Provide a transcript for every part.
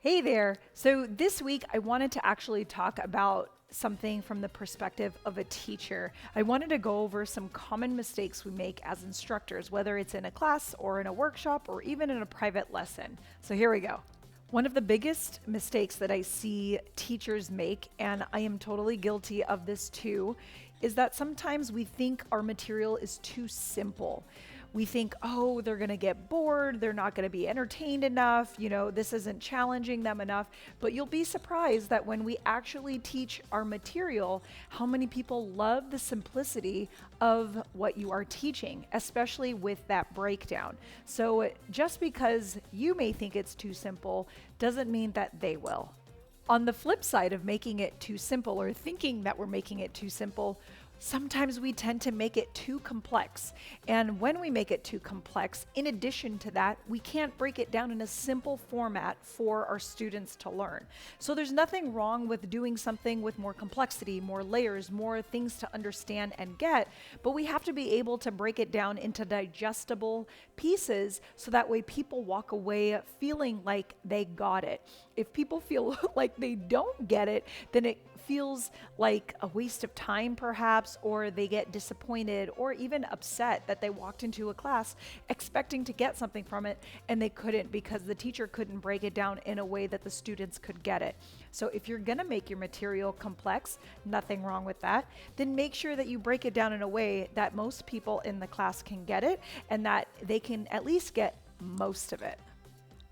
Hey there. So this week I wanted to actually talk about something from the perspective of a teacher. I wanted to go over some common mistakes we make as instructors, whether it's in a class or in a workshop or even in a private lesson. So here we go. One of the biggest mistakes that I see teachers make, and I am totally guilty of this too, is that sometimes we think our material is too simple. We think, oh, they're going to get bored. They're not going to be entertained enough. This isn't challenging them enough. But you'll be surprised that when we actually teach our material, how many people love the simplicity of what you are teaching, especially with that breakdown. So just because you may think it's too simple doesn't mean that they will. On the flip side of making it too simple or thinking that we're making it too simple, sometimes we tend to make it too complex. And when we make it too complex, in addition to that, we can't break it down in a simple format for our students to learn. So there's nothing wrong with doing something with more complexity, more layers, more things to understand and get, but we have to be able to break it down into digestible pieces so that way people walk away feeling like they got it. If people feel like they don't get it, then it feels like a waste of time perhaps, or they get disappointed or even upset that they walked into a class expecting to get something from it and they couldn't because the teacher couldn't break it down in a way that the students could get it. So if you're going to make your material complex, nothing wrong with that, then make sure that you break it down in a way that most people in the class can get it and that they can at least get most of it.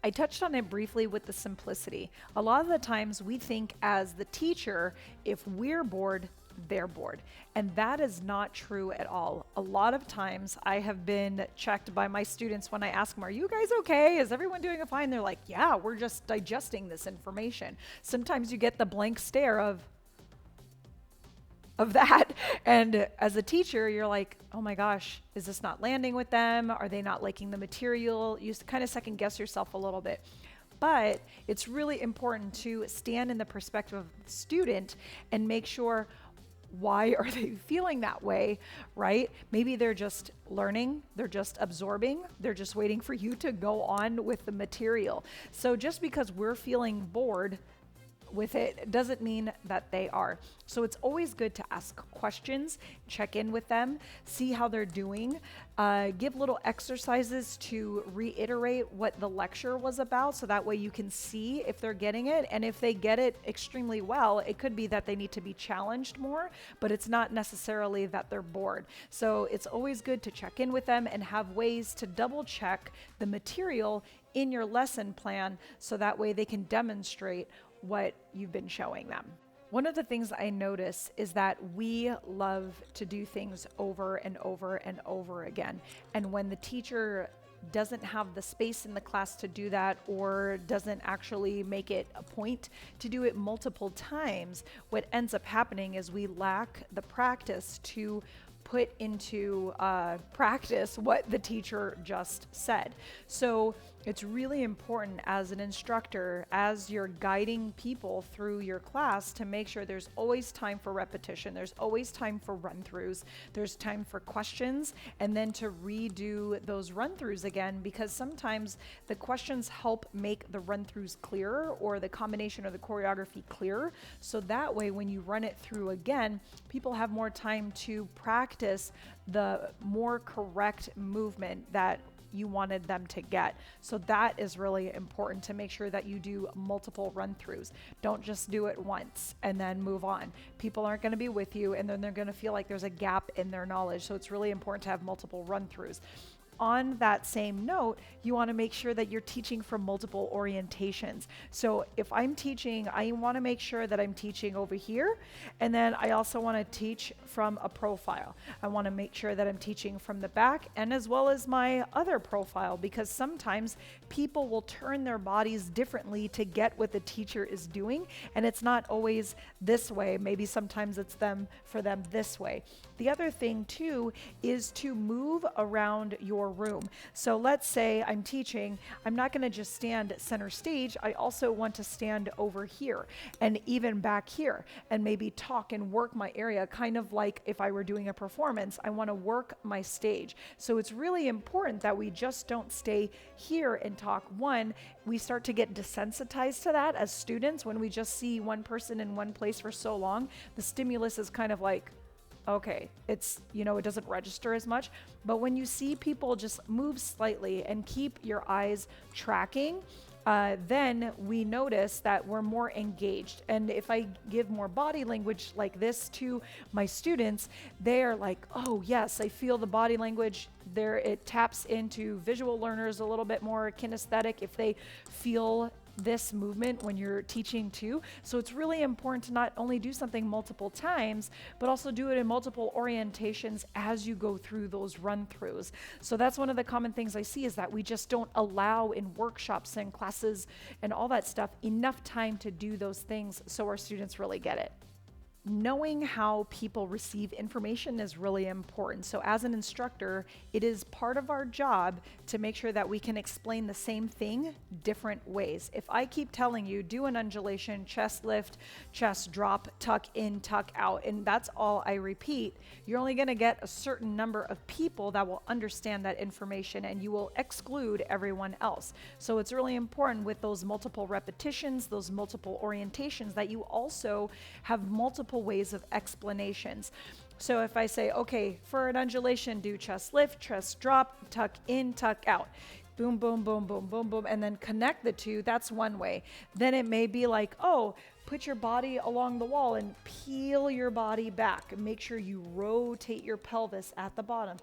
I touched on it briefly with the simplicity. A lot of the times we think as the teacher, if we're bored, they're bored. And that is not true at all. A lot of times I have been checked by my students when I ask them, are you guys okay? Is everyone doing fine? They're like, yeah, we're just digesting this information. Sometimes you get the blank stare of that. And as a teacher, you're like, oh my gosh, is this not landing with them? Are they not liking the material? You kind of second guess yourself a little bit. But it's really important to stand in the perspective of the student and make sure, why are they feeling that way, right? Maybe they're just learning, they're just absorbing, they're just waiting for you to go on with the material. So just because we're feeling bored with it doesn't mean that they are. So it's always good to ask questions, check in with them, see how they're doing, give little exercises to reiterate what the lecture was about so that way you can see if they're getting it. And if they get it extremely well, it could be that they need to be challenged more, but it's not necessarily that they're bored. So it's always good to check in with them and have ways to double check the material in your lesson plan so that way they can demonstrate what you've been showing them. One of the things I notice is that we love to do things over and over and over again. And when the teacher doesn't have the space in the class to do that or doesn't actually make it a point to do it multiple times, what ends up happening is we lack the practice to put into practice what the teacher just said. So it's really important as an instructor, as you're guiding people through your class, to make sure there's always time for repetition, there's always time for run-throughs, there's time for questions, and then to redo those run-throughs again, because sometimes the questions help make the run-throughs clearer or the combination or the choreography clearer. So that way, when you run it through again, people have more time to practice the more correct movement that you wanted them to get. So that is really important, to make sure that you do multiple run-throughs. Don't just do it once and then move on. People aren't going to be with you and then they're going to feel like there's a gap in their knowledge. So it's really important to have multiple run-throughs. On that same note, you want to make sure that you're teaching from multiple orientations. So if I'm teaching, I want to make sure that I'm teaching over here. And then I also want to teach from a profile. I want to make sure that I'm teaching from the back and as well as my other profile, because sometimes people will turn their bodies differently to get what the teacher is doing. And it's not always this way. Maybe sometimes it's for them this way. The other thing too is to move around your your room. So let's say I'm teaching, I'm not going to just stand center stage. I also want to stand over here and even back here and maybe talk and work my area, kind of like if I were doing a performance, I want to work my stage. So it's really important that we just don't stay here and talk. One, we start to get desensitized to that as students. When we just see one person in one place for so long, the stimulus is kind of like, okay, it's, it doesn't register as much. But when you see people just move slightly and keep your eyes tracking, then we notice that we're more engaged. And if I give more body language like this to my students, they are like, oh yes, I feel the body language there. It taps into visual learners a little bit more kinesthetic if they feel this movement when you're teaching too. So it's really important to not only do something multiple times, but also do it in multiple orientations as you go through those run-throughs. So that's one of the common things I see, is that we just don't allow in workshops and classes and all that stuff enough time to do those things so our students really get it. Knowing how people receive information is really important. So as an instructor, it is part of our job to make sure that we can explain the same thing different ways. If I keep telling you, do an undulation, chest lift, chest drop, tuck in, tuck out, and that's all I repeat, you're only gonna get a certain number of people that will understand that information, and you will exclude everyone else. So it's really important with those multiple repetitions, those multiple orientations, that you also have multiple ways of explanations. So if I say, okay, for an undulation, do chest lift, chest drop, tuck in, tuck out. Boom, boom, boom, boom, boom, boom, and then connect the two, that's one way. Then it may be like, oh, put your body along the wall and peel your body back. Make sure you rotate your pelvis at the bottom.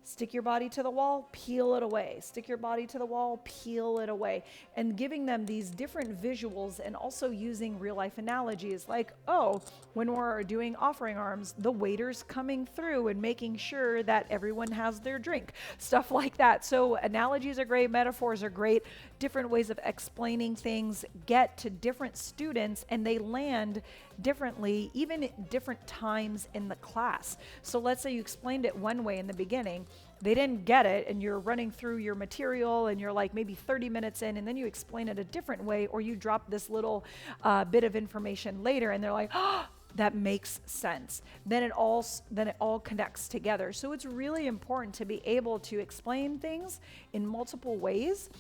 Stick your body to the wall, peel it away. Stick your body to the wall, peel it away. And giving them these different visuals, and also using real life analogies like, oh, when we're doing offering arms, the waiter's coming through and making sure that everyone has their drink, stuff like that. So analogies are great, metaphors are great, different ways of explaining things get to different students, and they land differently, even at different times in the class. So let's say you explained it one way in the beginning, they didn't get it, and you're running through your material and you're like maybe 30 minutes in, and then you explain it a different way, or you drop this little bit of information later and they're like, oh, that makes sense. Then it all connects together. So it's really important to be able to explain things in multiple ways,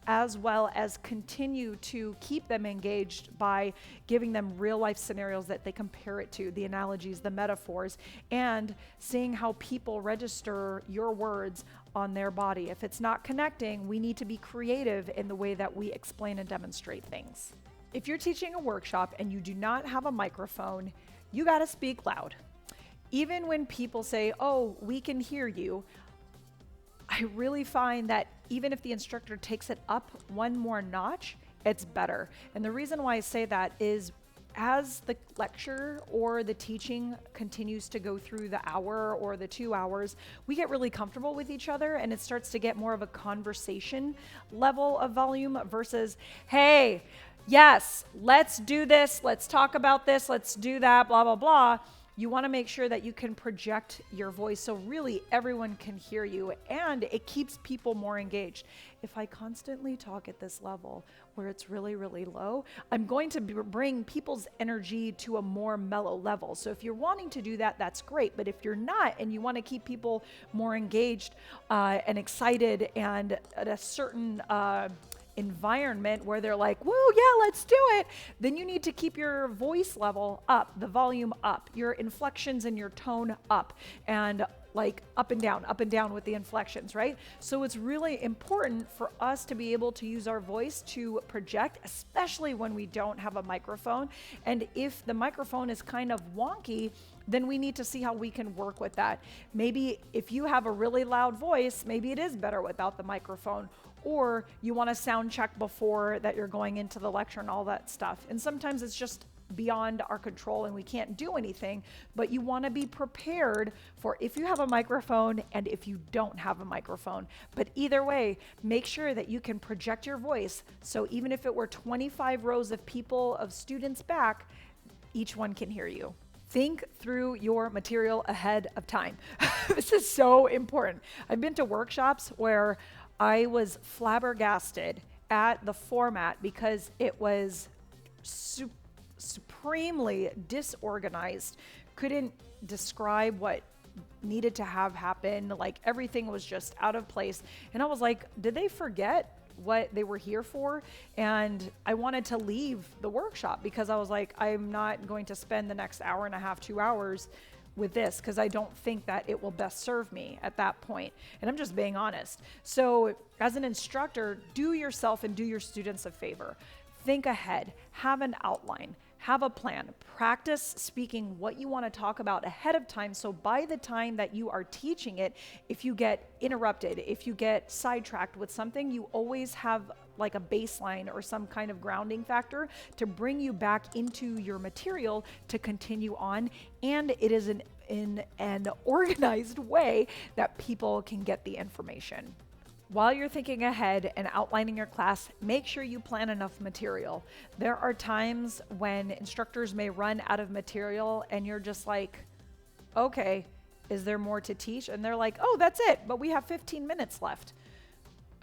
as well as continue to keep them engaged by giving them real life scenarios that they compare it to, the analogies, the metaphors, and seeing how people register your words on their body. If it's not connecting, we need to be creative in the way that we explain and demonstrate things. If you're teaching a workshop and you do not have a microphone, you gotta speak loud. Even when people say, oh, we can hear you, I really find that even if the instructor takes it up one more notch, it's better. And the reason why I say that is, as the lecture or the teaching continues to go through the hour or the 2 hours, we get really comfortable with each other, and it starts to get more of a conversation level of volume versus, hey, yes, let's do this, let's talk about this, let's do that, blah, blah, blah. You want to make sure that you can project your voice so really everyone can hear you, and it keeps people more engaged. If I constantly talk at this level where it's really, really low, I'm going to bring people's energy to a more mellow level. So if you're wanting to do that, that's great. But if you're not, and you want to keep people more engaged and excited and at a certain environment where they're like, woo, yeah, let's do it, then you need to keep your voice level up, the volume up, your inflections and your tone up, and like up and down with the inflections, right? So it's really important for us to be able to use our voice to project, especially when we don't have a microphone. And if the microphone is kind of wonky, then we need to see how we can work with that. Maybe if you have a really loud voice, maybe it is better without the microphone, or you want to sound check before that you're going into the lecture and all that stuff. And sometimes it's just beyond our control and we can't do anything, but you want to be prepared for if you have a microphone and if you don't have a microphone. But either way, make sure that you can project your voice, so even if it were 25 rows of people, of students back, each one can hear you. think through your material ahead of time. This is so important. I've been to workshops where I was flabbergasted at the format because it was supremely disorganized, couldn't describe what needed to have happen. Like everything was just out of place. And I was like, did they forget what they were here for? And I wanted to leave the workshop because I was like, I'm not going to spend the next hour and a half, 2 hours with this because I don't think that it will best serve me at that point. And I'm just being honest. So as an instructor, do yourself and do your students a favor. Think ahead, have an outline, have a plan, practice speaking what you want to talk about ahead of time. So by the time that you are teaching it, if you get interrupted, if you get sidetracked with something, you always have like a baseline or some kind of grounding factor to bring you back into your material to continue on. And it is in an organized way that people can get the information. While you're thinking ahead and outlining your class, make sure you plan enough material. There are times when instructors may run out of material and you're just like, okay, is there more to teach? And they're like, oh, that's it, but we have 15 minutes left.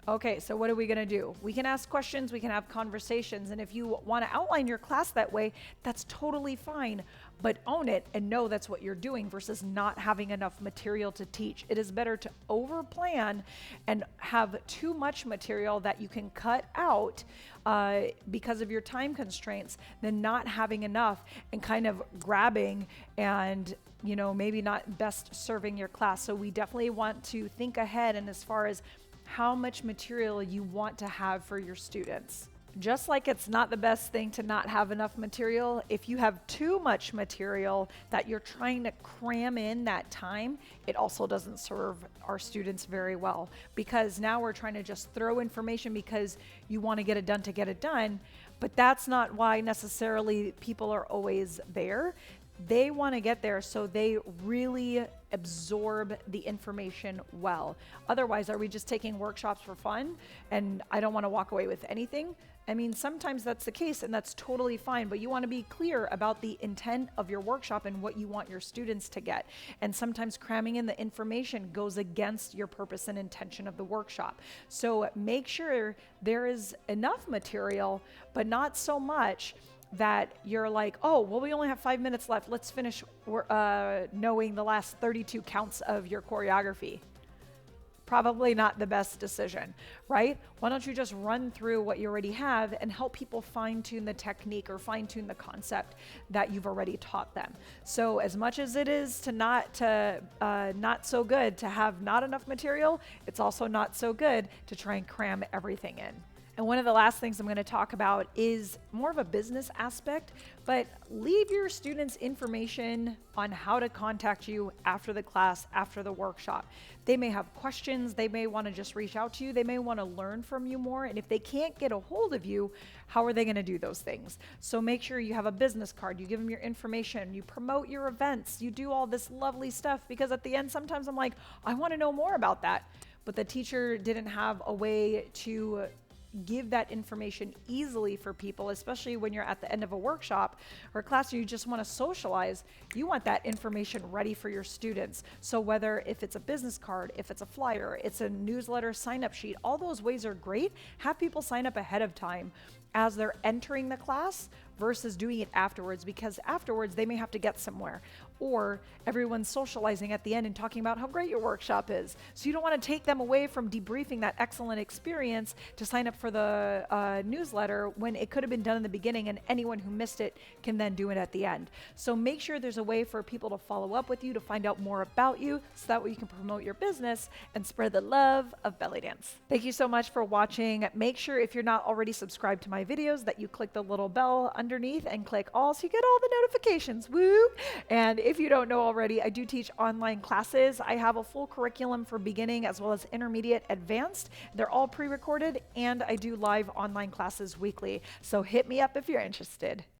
Okay, so what are we gonna do? We can ask questions, we can have conversations, and if you wanna outline your class that way, that's totally fine, but own it and know that's what you're doing versus not having enough material to teach. It is better to over-plan and have too much material that you can cut out because of your time constraints than not having enough and kind of grabbing and maybe not best serving your class. So we definitely want to think ahead and as far as how much material you want to have for your students. Just like it's not the best thing to not have enough material, if you have too much material that you're trying to cram in that time, it also doesn't serve our students very well because now we're trying to just throw information because you want to get it done to get it done, but that's not why necessarily people are always there. They want to get there so they really absorb the information well. Otherwise, are we just taking workshops for fun and I don't want to walk away with anything? I mean, sometimes that's the case and that's totally fine, but you want to be clear about the intent of your workshop and what you want your students to get. And sometimes cramming in the information goes against your purpose and intention of the workshop. So make sure there is enough material, but not so much that you're like, oh, well, we only have 5 minutes left. Let's finish knowing the last 32 counts of your choreography. Probably not the best decision, right? Why don't you just run through what you already have and help people fine tune the technique or fine tune the concept that you've already taught them. So as much as it is to not so good to have not enough material, it's also not so good to try and cram everything in. And one of the last things I'm going to talk about is more of a business aspect, but leave your students information on how to contact you after the class, after the workshop. They may have questions, they may want to just reach out to you, they may want to learn from you more, and if they can't get a hold of you, how are they going to do those things? So make sure you have a business card, you give them your information, you promote your events, you do all this lovely stuff, because at the end, sometimes I'm like, I want to know more about that, but the teacher didn't have a way to give that information easily for people, especially when you're at the end of a workshop or class or you just want to socialize. You want that information ready for your students. So whether if it's a business card, if it's a flyer, it's a newsletter sign-up sheet, all those ways are great. Have people sign up ahead of time as they're entering the class versus doing it afterwards, because afterwards they may have to get somewhere, or everyone's socializing at the end and talking about how great your workshop is. So you don't want to take them away from debriefing that excellent experience to sign up for the newsletter when it could have been done in the beginning and anyone who missed it can then do it at the end. So make sure there's a way for people to follow up with you, to find out more about you, so that way you can promote your business and spread the love of belly dance. Thank you so much for watching. Make sure if you're not already subscribed to my videos that you click the little bell underneath and click all so you get all the notifications. Woo! And if you don't know already, I do teach online classes. I have a full curriculum for beginning as well as intermediate, advanced. They're all pre-recorded, and I do live online classes weekly. So hit me up if you're interested.